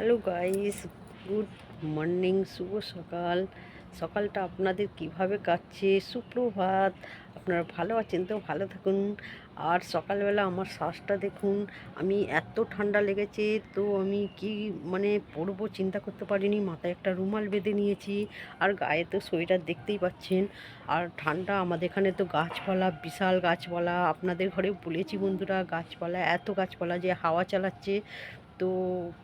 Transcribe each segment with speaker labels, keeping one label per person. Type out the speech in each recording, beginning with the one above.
Speaker 1: Hello guys, good morning, শুভ সকাল। সকালটা আপনাদের কিভাবে কাটছে? সুপ্রভাত। আপনারা ভালো আছেন তো? ভালো থাকুন। আর সকালবেলা আমার শ্বাসটা দেখুন, আমি এত ঠান্ডা লেগেছে, তো আমি কি পরবো চিন্তা করতে পারিনি। মাথায় একটা রুমাল বেঁধে নিয়েছি, আর গায়ে তো সোয়েটার দেখতেই পাচ্ছেন। আর ঠান্ডা, আমাদের এখানে তো গাছপালা, বিশাল গাছপালা। আপনাদের ঘরেও বলেছি বন্ধুরা, গাছপালা, এত গাছপালা যে হাওয়া চালাচ্ছে, তো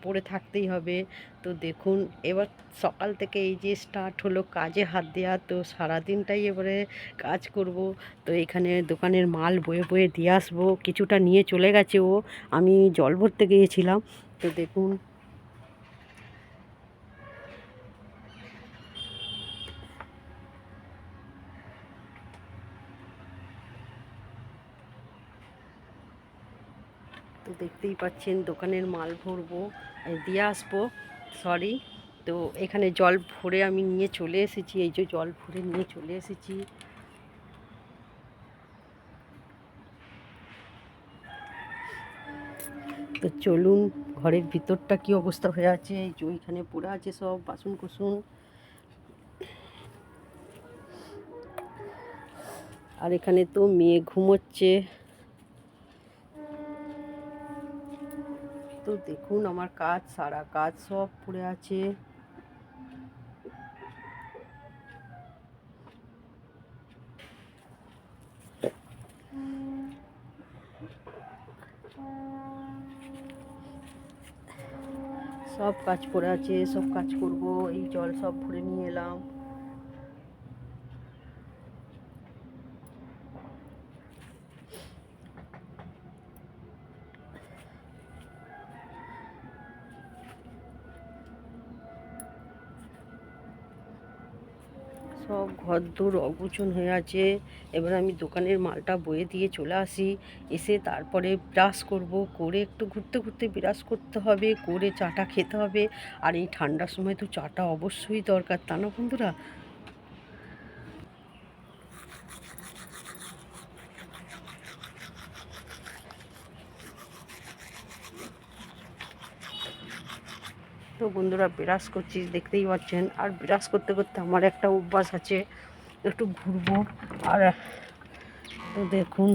Speaker 1: পড়ে থাকতেই হবে। তো দেখুন, এবার সকাল থেকে এই যে স্টার্ট হলো কাজে হাত দেওয়া, তো সারাদিনটাই এবারে কাজ করব। তো এখানে দোকানের মাল বয়ে বয়ে দিয়ে আসবো, কিছুটা নিয়ে চলে গেছে ও, আমি জল ভরতে গিয়েছিলাম। তো দেখুন, তো দেখতেই পাচ্ছেন দোকানের মাল ভরবো, দিয়ে আসবো, সরি। তো এখানে জল ভরে আমি নিয়ে চলে এসেছি, এই যে জল ভরে নিয়ে চলে এসেছি। তো চলুন, ঘরের ভিতরটা কি অবস্থা হয়ে আছে, এই যে ওইখানে পড়ে আছে সব বাসন কুসুন। আর এখানে তো মেয়ে ঘুমোচ্ছে। তো দেখুন, আমার কাজ, সারা কাজ সব পড়ে আছে। সব কাজ পড়ে আছে, সব কাজ করব। এই জল সব ভরে নিয়ে এলাম। সব ঘরদোর অগুছন হয়ে আছে। এবার আমি দোকানের মালটা বয়ে দিয়ে চলে আসি, এসে তারপরে ব্রাশ করব, করে একটু ঘুরতে ঘুরতে ব্রাশ করতে হবে, করে চাটা খেতে হবে। আর এই ঠান্ডার সময় তো চাটা অবশ্যই দরকার, তা না বন্ধুরা? তো বন্ধুরা, ব্রাশ করছি দেখতেই পাচ্ছেন। আর ব্রাশ করতে করতে আমার একটা অভ্যাস আছে, একটু ঘুরবো। আর তো দেখুন,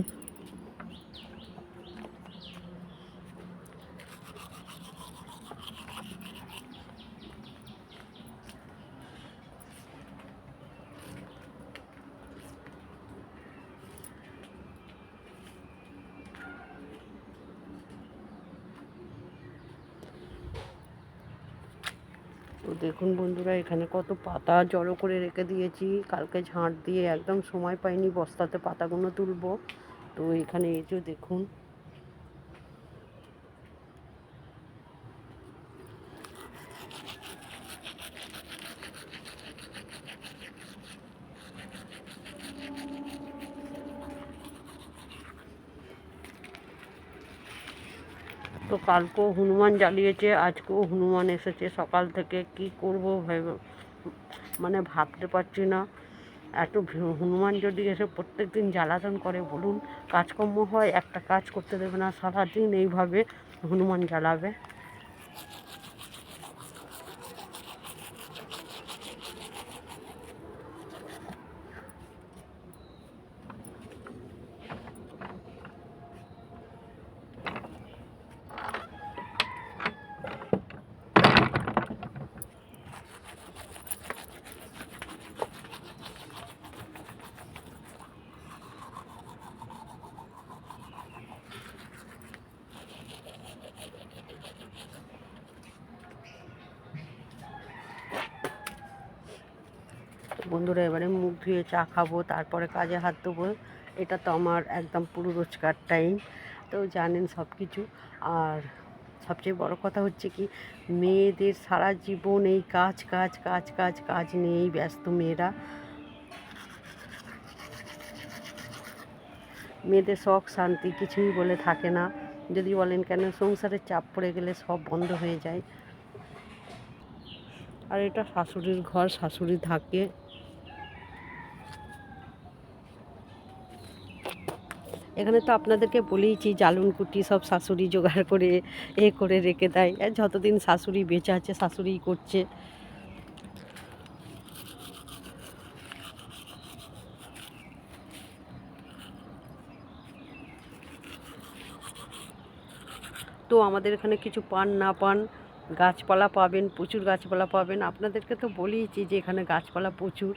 Speaker 1: তো দেখুন বন্ধুরা, এখানে কত পাতা জড়ো করে রেখে দিয়েছি। কালকে ঝাঁট দিয়ে একদম সময় পাইনি বস্তাতে পাতাগুলো তুলবো। তো এখানে এই যে দেখুন, তো কালকেও হনুমান জ্বালিয়েছে, আজকেও হনুমান এসেছে। সকাল থেকে কি করব ভেবে ভাবতে পারছি না। এত হনুমান যদি এসে প্রত্যেক দিন জ্বালাতন করে বলুন, কাজকর্ম হয়? একটা কাজ করতে দেবে না, সারাদিন এইভাবে হনুমান জ্বালাবে। বন্ধুরা, এবারে মুখ ধুয়ে চা খাবো, তারপরে কাজে হাত দেবো। এটা তো আমার একদম পুরো রোজকার টাইম, তো জানেন সব কিছু। আর সবচেয়ে বড় কথা হচ্ছে কি, মেয়েদের সারা জীবন এই কাজ কাজ কাজ কাজ কাজ নিয়েই ব্যস্ত মেয়েরা। মেয়েদের শখ শান্তি কিছুই বলে থাকে না। যদি বলেন কেন, সংসারের চাপ পড়ে গেলে সব বন্ধ হয়ে যায়। আর এটা শাশুড়ির ঘর, শাশুড়ি থাকে। এখানে তো আপনাদেরকে বলেইছি জ্বালুন কুটি সব শাশুড়ি জোগাড় করে করে রেখে দেয়, আর যতদিন শাশুড়ি বেঁচে আছে শাশুড়িই করছে। তো আমাদের এখানে কিছু পান না পান, গাছপালা পাবেন, প্রচুর গাছপালা পাবেন। আপনাদেরকে তো বলেইছি যে এখানে গাছপালা প্রচুর।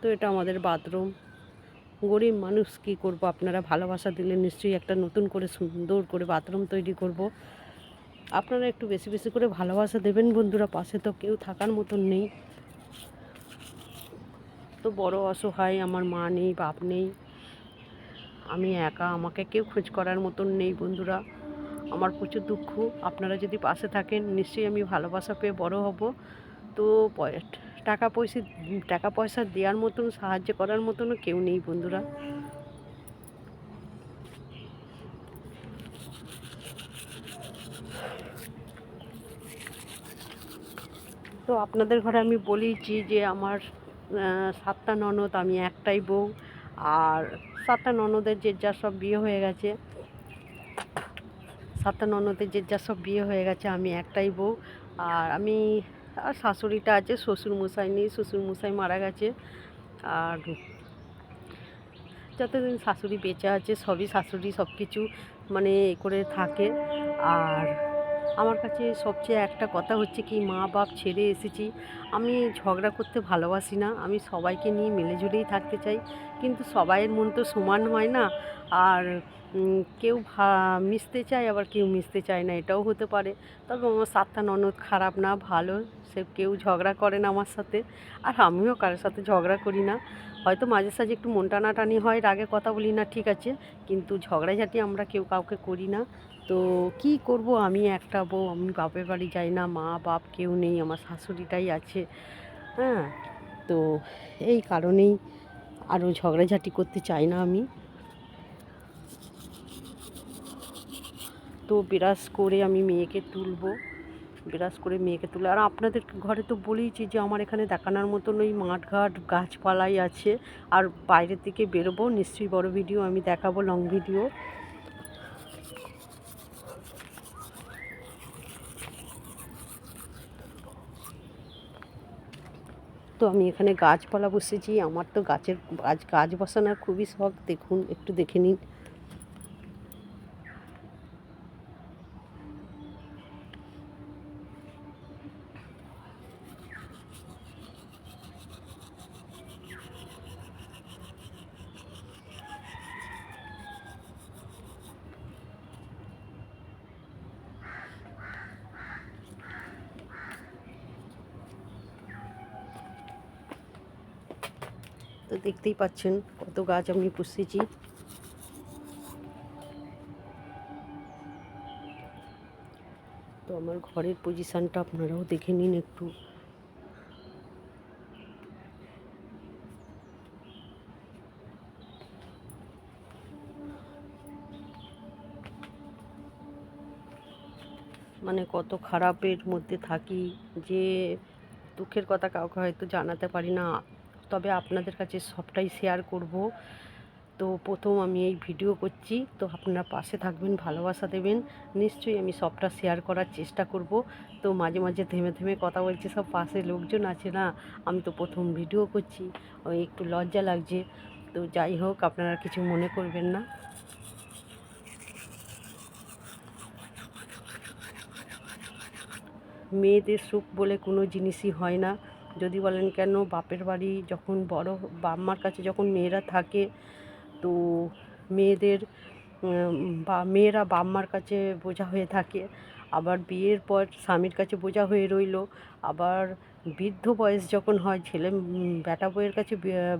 Speaker 1: তো এটা আমাদের বাথরুম। গরিব মানুষ কী করব, আপনারা ভালোবাসা দিলে নিশ্চয়ই একটা নতুন করে সুন্দর করে বাথরুম তৈরি করব। আপনারা একটু বেশি বেশি করে ভালোবাসা দেবেন বন্ধুরা, পাশে তো কেউ থাকার মতন নেই। তো বড় অসহায়, আমার মা নেই, বাপ নেই, আমি একা, আমাকে কেউ খোঁজ করার মতন নেই বন্ধুরা। আমার প্রচুর দুঃখ। আপনারা যদি পাশে থাকেন নিশ্চয়ই আমি ভালোবাসা পেয়ে বড় হব। তো টাকা পয়সা দেওয়ার মতন, সাহায্য করার মতনও কেউ নেই বন্ধুরা। তো আপনাদের ঘরে আমি বলেইছি যে আমার 7টা ননদ, আমি একটাই বউ। আর 7টা ননদের যে যার সব বিয়ে হয়ে গেছে, 7টা ননদের যে যার সব বিয়ে হয়ে গেছে, আমি একটাই বউ। আর শাশুড়িটা আছে, শ্বশুরমশাই নেই, শ্বশুরমশাই মারা গেছে। আর যতদিন শাশুড়ি বেঁচে আছে সবই শাশুড়ি সব কিছু মানে করে থাকে। আর আমার কাছে সবচেয়ে একটা কথা হচ্ছে কি, মা বাপ ছেড়ে এসেছি, আমি ঝগড়া করতে ভালোবাসি না, আমি সবাইকে নিয়ে মিলেঝুলেই থাকতে চাই। কিন্তু সবাইয়ের মন তো সমান হয় না। আর কেউ মিশতে চায়, আবার কেউ মিশতে চায় না, এটাও হতে পারে। তবে আমার 7টা ননদ খারাপ না, ভালো। সে কেউ ঝগড়া করে না আমার সাথে, আর আমিও কারোর সাথে ঝগড়া করি না। হয়তো মাঝে সাঝে একটু মন টানাটানি হয়, রাগে কথা বলি না, ঠিক আছে, কিন্তু ঝগড়াঝাটি আমরা কেউ কাউকে করি না। তো কি করব, আমি একটা বউ, আমি বাপের বাড়ি যাই না, মা বাপ কেউ নেই, আমার শাশুড়িটাই আছে। হ্যাঁ, তো এই কারণেই আরও ঝগড়াঝাটি করতে চাই না আমি। তো বিরাজ করে আমি মেয়েকে তুলবো, বিরাজ করে মেয়েকে তুলে। আর আপনাদের ঘরে তো বলেইছি যে আমার এখানে দেখানোর মতন ওই মাঠঘাট গাছপালাই আছে। আর বাইরের দিকে বেরোবো, নিশ্চয়ই বড় ভিডিও আমি দেখাবো, লং ভিডিও। তো আমি এখানে গাছপালা বসেছি, আমার তো গাছ বসানোর খুবই শখ। দেখুন, একটু দেখে নিন। তো দেখতেই পাচ্ছেন কত গাছ আমি পুষেছি। তো আমার ঘরের পজিশানটা আপনারাও দেখে নিন একটু। মানে কত খারাপের মধ্যে থাকি, যে দুঃখের কথা কাউকে হয়তো জানাতে পারি না, তবে আপনাদের কাছে সবটাই শেয়ার করব। তো প্রথম আমি এই ভিডিও করছি, তো আপনারা পাশে থাকবেন, ভালোবাসা দেবেন, নিশ্চয়ই আমি সবটা শেয়ার করার চেষ্টা করব। তো মাঝে মাঝে থেমে থেমে কথা বলছি, সব পাশে লোকজন আছে না, আমি তো প্রথম ভিডিও করছি, ওই একটু লজ্জা লাগছে। তো যাই হোক, আপনারা কিছু মনে করবেন না। মেয়েদের সুখ বলে কোনো জিনিসই হয় না। যদি বলেন কেন, বাপের বাড়ি যখন বড়, বাপ-মার কাছে যখন মেয়েরা থাকে, তো মেয়েদের মেয়েরা বাপ-মার কাছে বোঝা হয়ে থাকে। আবার বিয়ের পর স্বামীর কাছে বোঝা হয়ে রইল। আবার বৃদ্ধ বয়স যখন হয়, বেটা বউয়ের কাছে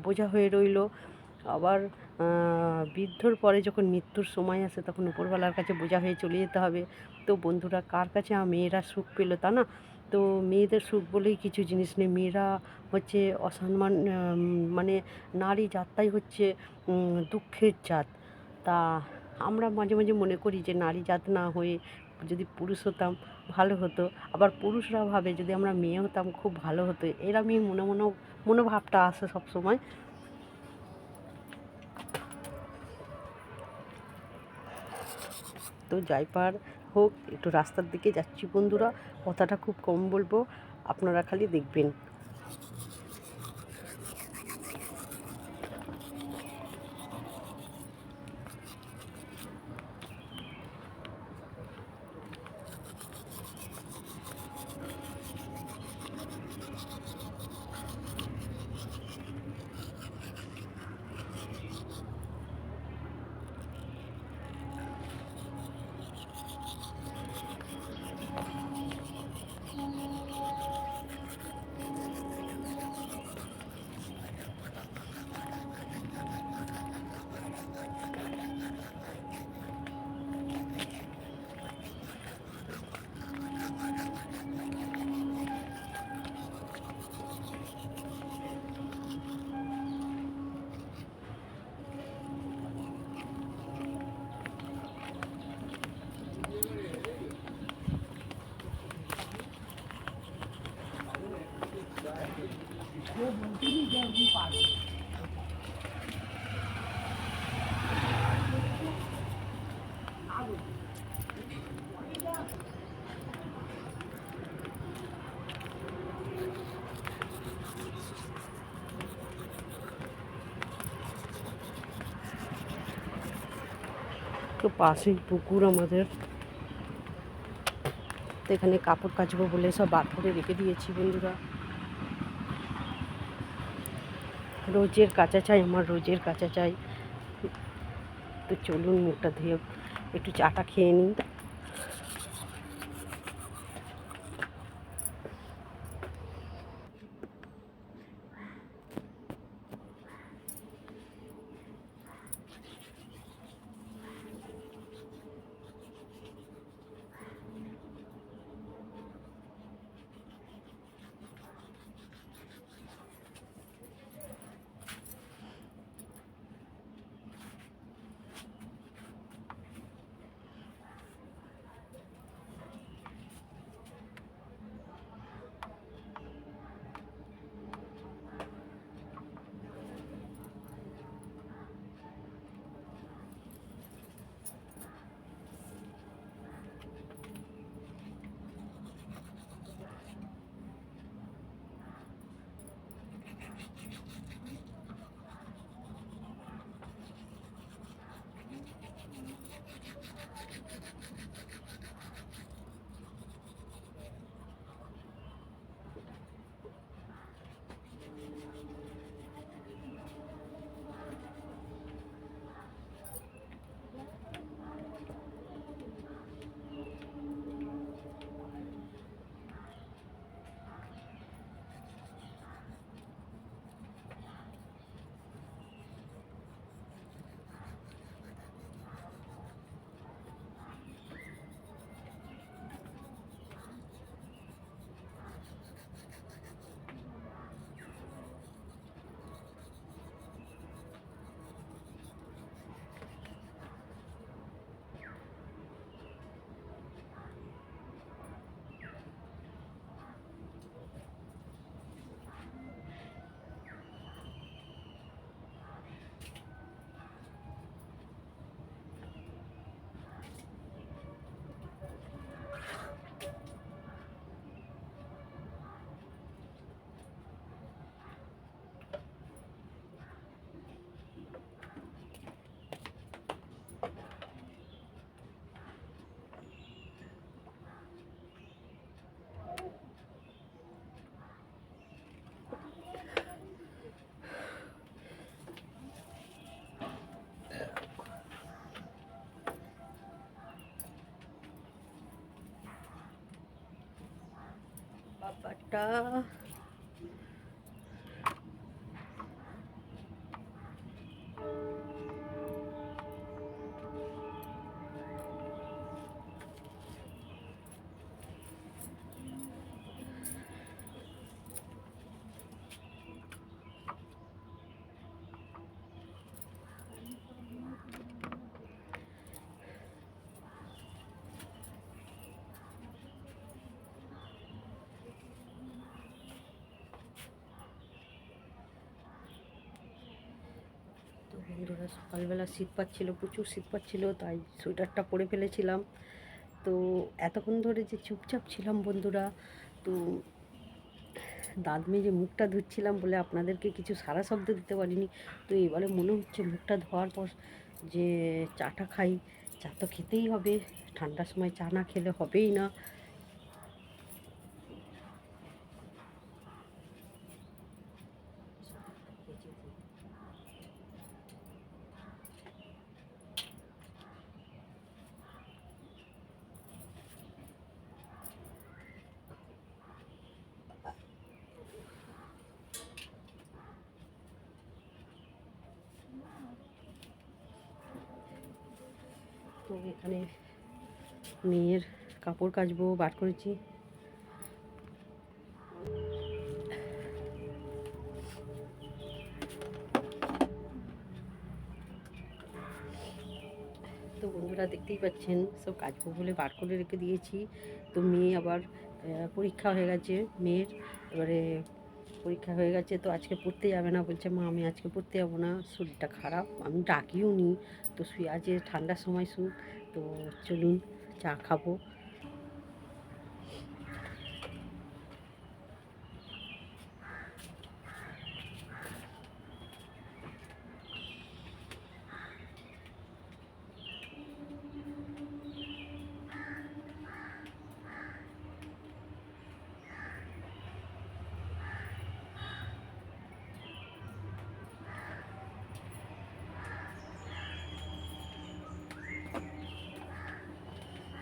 Speaker 1: বোঝা হয়ে রইল। আবার বৃদ্ধর পরে যখন মৃত্যুর সময় আসে, তখন উপরওয়ালার কাছে বোঝা হয়ে চলে যেতে হবে। তো বন্ধুরা, কার কাছে মেয়েরা সুখ পেল, তা না? তো মেয়েদের সুখ বলেই কিছু জিনিস নেই। মেয়েরা হচ্ছে অসম্মান, মানে নারী জাতটাই হচ্ছে দুঃখের জাত। তা আমরা মাঝে মাঝে মনে করি যে নারী জাত না হয়ে যদি পুরুষ হতাম ভালো হতো, আবার পুরুষরা ভাবে যদি আমরা মেয়ে হতাম খুব ভালো হতো, এরমই মনোভাবটা আসে সবসময়। তো জয়পার হোক, একটু রাস্তার দিকে যাচ্ছি বন্ধুরা, কথাটা খুব কম বলবো, আপনারা খালি দেখবেন। তো পাশেই পুকুর আমাদের, তো এখানে কাপড় কাচবো বলে সব বার করে রেখে দিয়েছি বন্ধুরা। রোজের কাচা চাই, আমার রোজের কাচা চাই। তো চলুন মুখটা ধুয়ে একটু চাটা খেয়ে নিই। বাবাটা বন্ধুরা সকালবেলা শীত পাচ্ছিল, প্রচুর শীত পাচ্ছিল, তাই সোয়েটারটা পরে ফেলেছিলাম। তো এতক্ষণ ধরে যে চুপচাপ ছিলাম বন্ধুরা, তো দাঁত মেজে মুখটা ধুচ্ছিলাম বলে আপনাদেরকে কিছু সারা শব্দ দিতে পারিনি। তো এবারে মনে হচ্ছে মুখটা ধোয়ার পর যে চাটা খাই, চা তো খেতেই হবে, ঠান্ডার সময় চা না খেলে হবেই না। তো এখানে মেয়ের কাপড় কাচবো বার করেছি। তো বন্ধুরা দেখতেই পাচ্ছেন সব কাচবো বলে বার করে রেখে দিয়েছি। তো মেয়ে আবার পরীক্ষা হয়ে গেছে মেয়ের, এবারে পরীক্ষা হয়ে গেছে, তো আজকে পড়তে যাবে না, বলছে মা আমি আজকে পড়তে যাবো না, শরীরটা খারাপ, আমি ডাকিও নি। তো শুয়ে আছে, ঠান্ডার সময় শুক। তো চলুন চা খাবো।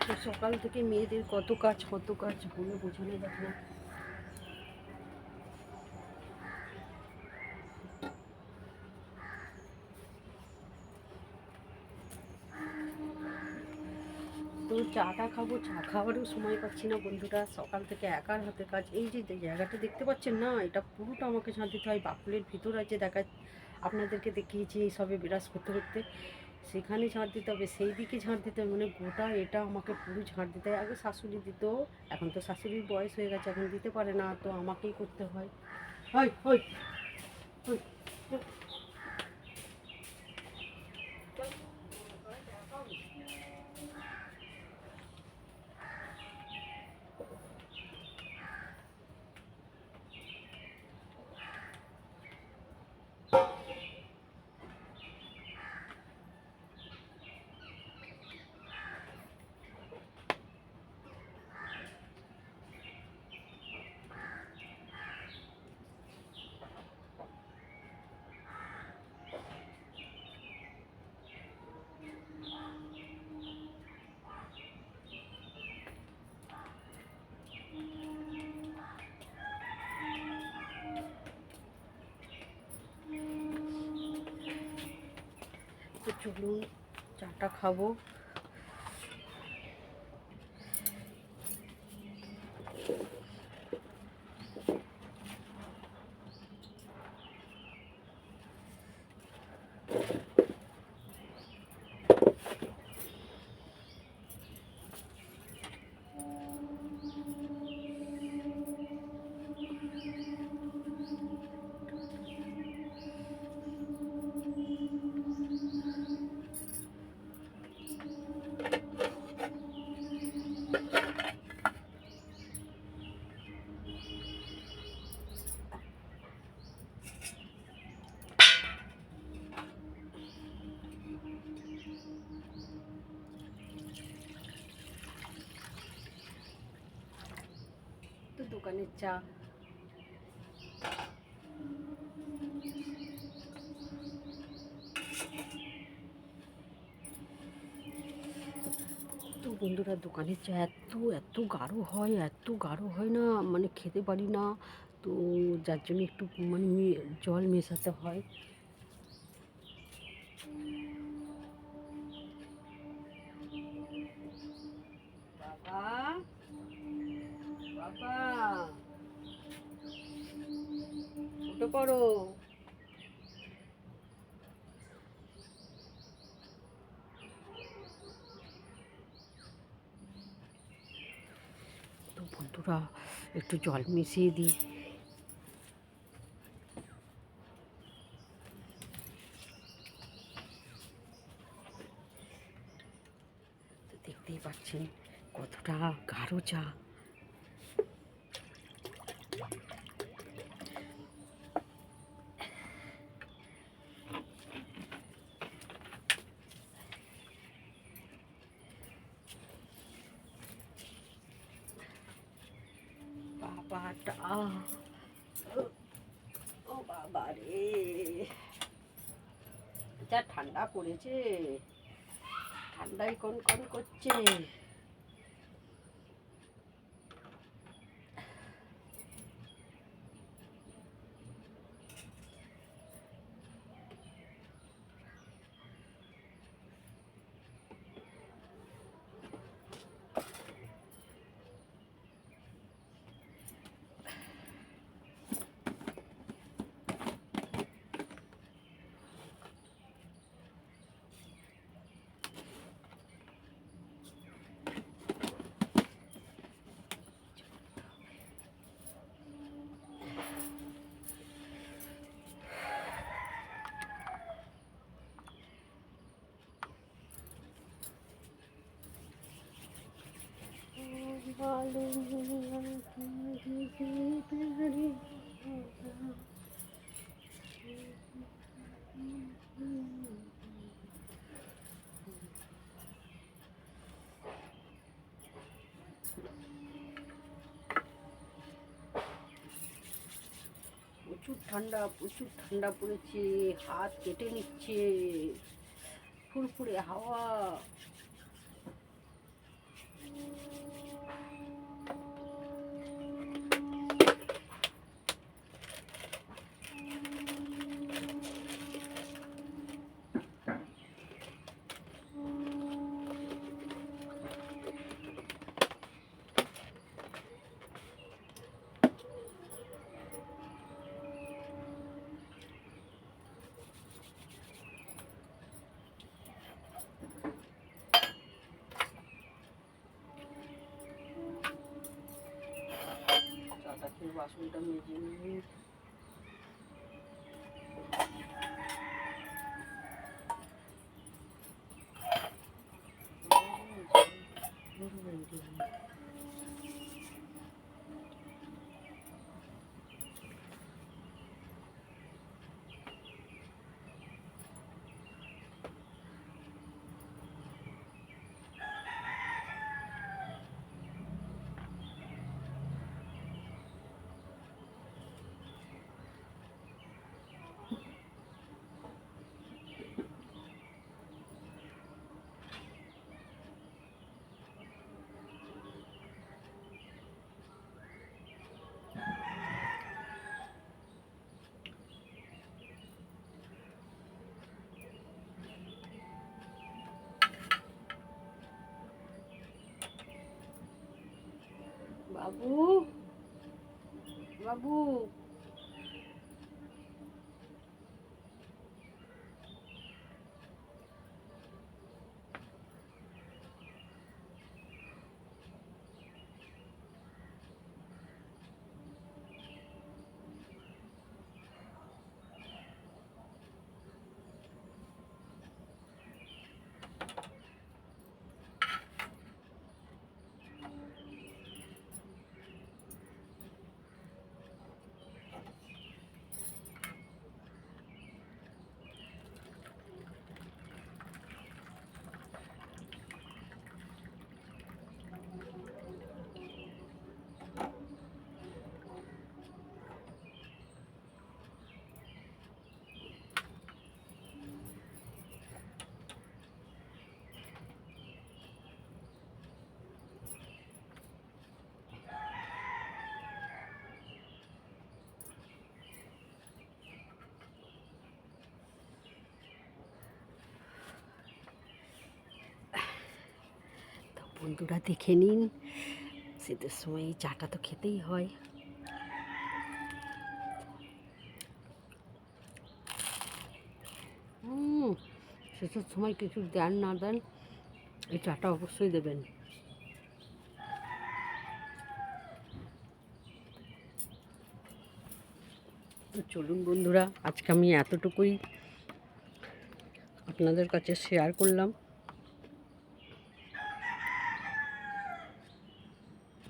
Speaker 1: তো সকাল থেকে মেয়েদের কত কাজ বলে বোঝানো যাবে না। তো চাটা খাবো, চা খাওয়ারও সময় পাচ্ছি না বন্ধুরা, সকাল থেকে একার হাতে কাজ। এই যে জায়গাটা দেখতে পাচ্ছেন না, এটা পুরোটা আমাকে ঝাঁট দিতে হয়। বাকুলের ভিতর আছে, আপনাদেরকে দেখিয়েছি এই সবে বিরাজ করতে করতে, সেখানে ঝাঁট দিতে হবে, সেই দিকে ঝাঁট দিতে হবে, মানে গোটা এটা আমাকে পুরো ঝাঁট দিতে হয়। আগে শাশুড়ি দিত, এখন তো শাশুড়ির বয়স হয়ে গেছে, এখন দিতে পারে না, তো আমাকেই করতে হয়। হয় হয়। তো চলুন চাটা খাবো। তো দোকানের চা, তো বন্ধুরা দোকানের চা এত এত গাঢ় হয়, এত গাঢ় হয় না, মানে খেতে পারি না। তো যার জন্য একটু মানে জল মেশাতে হয়। বাবা বাবা উঠে পড়ো। তো বন্ধুরা একটু জল মিশিয়ে দিই। দেখতেই পাচ্ছেন কতটা গাঢ় চা। বাবাটা, ও বাবা রে, যা ঠান্ডা পড়েছে, ঠান্ডায় কনকন করছে। প্রচুর ঠান্ডা পড়েছে, হাত কেটে নিচ্ছে, ফুরফুরে হাওয়া। বাসনটা মেজে নিই। বাবু, বাবু, বন্ধুরা দেখে নিন, শীতের সময় এই চাটা তো খেতেই হয়। শীতের সময় কিছু দেন না দেন, এই চাটা অবশ্যই দেবেন। তো চলুন বন্ধুরা, আজকে আমি এতটুকুই আপনাদের কাছে শেয়ার করলাম।